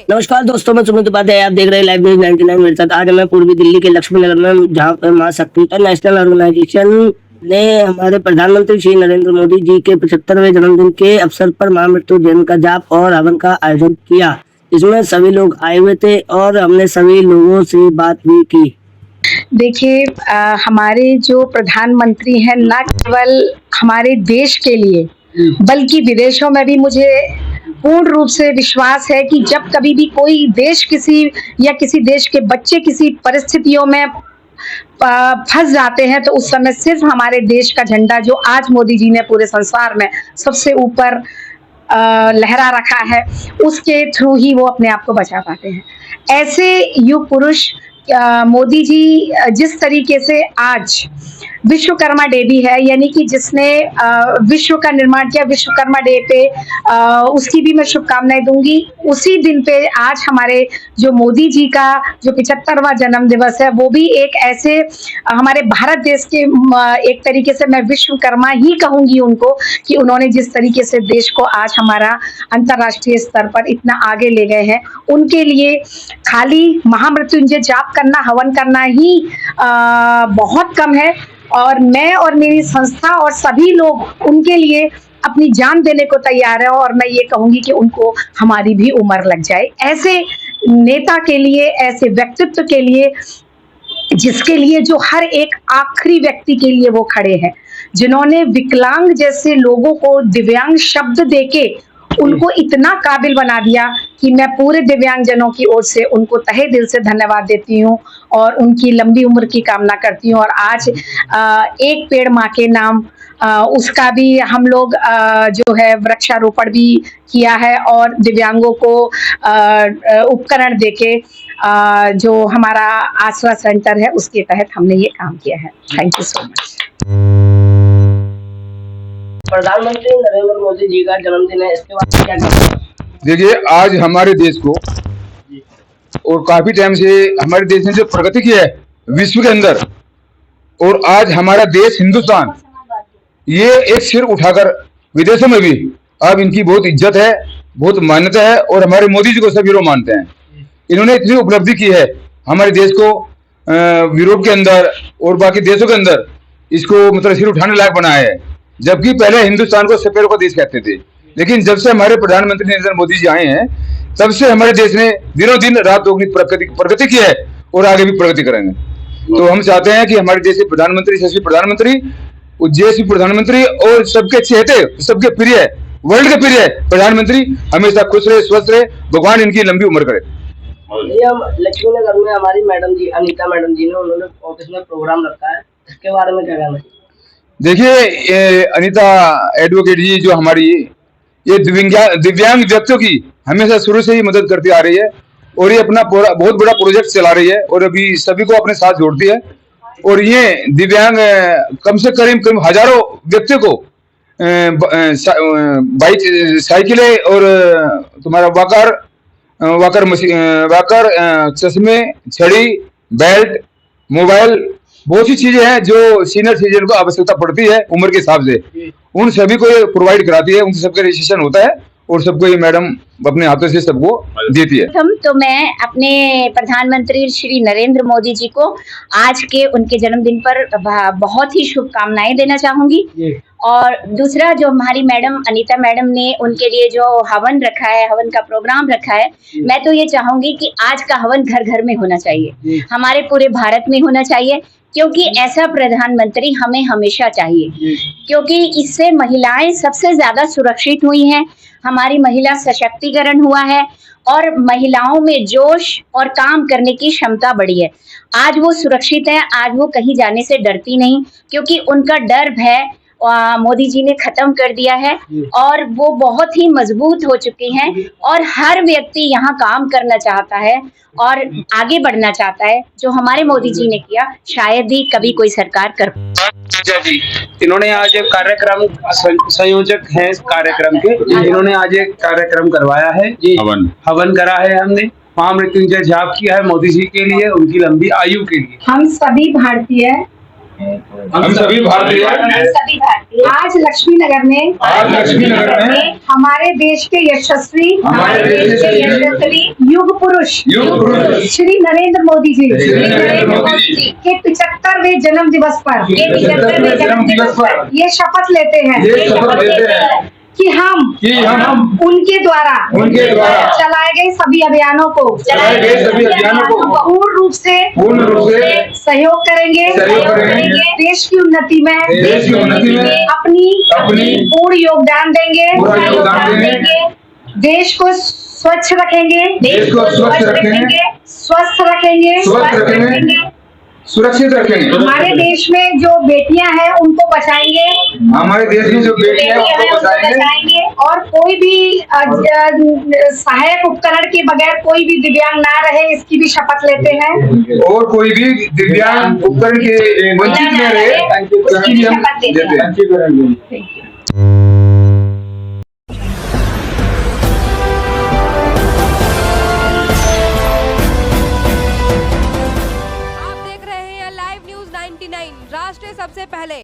नमस्कार दोस्तों, मैं सुमित उपाध्याय, आप देख रहे हैं लाइव न्यूज 99 मेरे साथ। आज मैं पूर्वी दिल्ली के लक्ष्मी नगर में, जहां पर मां शक्ति इंटरनेशनल ऑर्गेनाइजेशन ने हमारे प्रधानमंत्री श्री नरेंद्र मोदी जी के 75वें जन्मदिन के अवसर पर महामृत्यु जैन का जाप और हवन का आयोजन किया। इसमें सभी लोग आए हुए थे और हमने सभी लोगों से बात भी की। देखिए, हमारे जो प्रधानमंत्री हैं, न केवल हमारे देश के लिए बल्कि विदेशों में भी मुझे पूर्ण रूप से विश्वास है कि जब कभी भी कोई देश किसी या किसी देश के बच्चे किसी परिस्थितियों में फंस जाते हैं तो उस समय सिर्फ हमारे देश का झंडा, जो आज मोदी जी ने पूरे संसार में सबसे ऊपर लहरा रखा है, उसके थ्रू ही वो अपने आप को बचा पाते हैं। ऐसे युग पुरुष मोदी जी जिस तरीके से आज विश्वकर्मा डे भी है, यानी कि जिसने विश्व का निर्माण किया, विश्वकर्मा डे पे उसकी भी मैं शुभकामनाएं दूंगी। उसी दिन पे आज हमारे जो मोदी जी का जो 75वां जन्म दिवस है, वो भी एक ऐसे हमारे भारत देश के एक तरीके से मैं विश्वकर्मा ही कहूंगी उनको, कि उन्होंने जिस तरीके से देश को आज हमारा अंतर्राष्ट्रीय स्तर पर इतना आगे ले गए हैं। उनके लिए खाली महामृत्युंजय जाप करना, हवन करना ही बहुत कम है, और मैं और मेरी संस्था और सभी लोग उनके लिए अपनी जान देने को तैयार है। और मैं ये कहूंगी कि उनको हमारी भी उम्र लग जाए, ऐसे नेता के लिए, ऐसे व्यक्तित्व के लिए, जिसके लिए जो हर एक आखिरी व्यक्ति के लिए वो खड़े हैं, जिन्होंने विकलांग जैसे लोगों को दिव्यांग शब्द देके उनको इतना काबिल बना दिया कि मैं पूरे दिव्यांगजनों की ओर से उनको तहे दिल से धन्यवाद देती हूँ और उनकी लंबी उम्र की कामना करती हूँ। और आज एक पेड़ माँ के नाम, उसका भी हम लोग जो है वृक्षारोपण भी किया है, और दिव्यांगों को उपकरण देके जो हमारा आसरा सेंटर है उसके तहत हमने ये काम किया है। Thank you so much. प्रधानमंत्री नरेंद्र मोदी जी का जन्मदिन है, इसके बाद क्या करें? देखिए, आज हमारे देश को और काफी टाइम से हमारे देश ने जो प्रगति की है विश्व के अंदर, और आज हमारा देश हिंदुस्तान ये एक सिर उठाकर विदेशों में भी अब इनकी बहुत इज्जत है, बहुत मान्यता है, और हमारे मोदी जी को सभी लोग मानते हैं। इन्होंने इतनी उपलब्धि की है हमारे देश को यूरोप के अंदर और बाकी देशों के अंदर, इसको मतलब सिर उठाने लायक बनाया है। जबकि पहले हिंदुस्तान को सफेदों का देश कहते थे, लेकिन जब से हमारे प्रधानमंत्री नरेंद्र मोदी जी आए हैं, तब से हमारे देश ने दिनों दिन रात दोगुनी प्रगति की है और आगे भी प्रगति करेंगे। तो हम चाहते हैं कि हमारे देश के प्रधानमंत्री, यशस्वी प्रधानमंत्री, उज्जैसी प्रधानमंत्री और सबके चहेते, सबके प्रिय, वर्ल्ड के प्रिय प्रधानमंत्री हमेशा खुश रहे, स्वस्थ रहे, भगवान इनकी लंबी उम्र करे। ये हम लक्ष्मी नगर में हमारी मैडम जी, अनीता मैडम जी ने, उन्होंने ऑफिस में प्रोग्राम रखा है, इसके बारे में क्या कहना है? देखिए, अनीता एडवोकेट जी जो हमारी ये दिव्यांग व्यक्तियों की हमेशा शुरू से ही मदद करती आ रही है, और ये अपना बहुत बड़ा प्रोजेक्ट चला रही है, और अभी सभी को अपने साथ जोड़ती है। और ये दिव्यांग कम से कम हजारों व्यक्तियों को बाइक, साइकिलें और तुम्हारा वाकर, चश्मे, छड़ी, बेल्ट, मोबाइल, बहुत सी चीजें हैं जो सीनियर सिटीजन को आवश्यकता पड़ती है उम्र के हिसाब से, उन सभी को ये प्रोवाइड कराती है। उनसे सबका रजिस्ट्रेशन होता है और सबको ये मैडम अपने हाथों से सबको देती है। तो मैं अपने प्रधानमंत्री श्री नरेंद्र मोदी जी को आज के उनके जन्मदिन पर बहुत ही शुभकामनाएं देना चाहूंगी। और दूसरा, जो हमारी मैडम अनीता मैडम ने उनके लिए जो हवन रखा है, हवन का प्रोग्राम रखा है, मैं तो ये चाहूंगी कि आज का हवन घर घर में होना चाहिए, हमारे पूरे भारत में होना चाहिए, क्योंकि ऐसा प्रधानमंत्री हमें हमेशा चाहिए, क्योंकि इससे महिलाएं सबसे ज्यादा सुरक्षित हुई हैं, हमारी महिला सशक्तिकरण हुआ है, और महिलाओं में जोश और काम करने की क्षमता बढ़ी है। आज वो सुरक्षित है, आज वो कहीं जाने से डरती नहीं, क्योंकि उनका डर भय मोदी जी ने खत्म कर दिया है, और वो बहुत ही मजबूत हो चुकी हैं, और हर व्यक्ति यहाँ काम करना चाहता है और आगे बढ़ना चाहता है। जो हमारे मोदी जी ने किया, शायद ही कभी कोई सरकार कर। जी, इन्होंने आज एक कार्यक्रम संयोजक हैं इस कार्यक्रम के, इन्होंने आज एक कार्यक्रम करवाया है, हवन करा है हमने, महामृत्युंजय जाप किया है मोदी जी के लिए, उनकी लंबी आयु के लिए। हम सभी भारतीय हम सभी भारतीय सभी भारतीय आज लक्ष्मी नगर में हमारे देश के यशस्वी युग पुरुष श्री नरेंद्र मोदी जी के 75वें जन्म दिवस पर ये शपथ लेते हैं कि हम उनके द्वारा चलाए गए सभी अभियानों को पूर्ण रूप से सहयोग करेंगे देश की उन्नति में अपनी पूर्ण योगदान देंगे देश को स्वच्छ रखेंगे स्वस्थ रखेंगे सुरक्षित रखेंगे। हमारे देश में जो बेटियां हैं उनको बचाएंगे हमारे देश में जो बेटियां हैं उनको बचाएंगे और कोई भी सहायक उपकरण के बगैर कोई भी दिव्यांग ना रहे इसकी भी शपथ लेते हैं और कोई भी दिव्यांग उपकरण के वंचित न रहे उसकी भी हम लेते हैं। राष्ट्र सबसे पहले।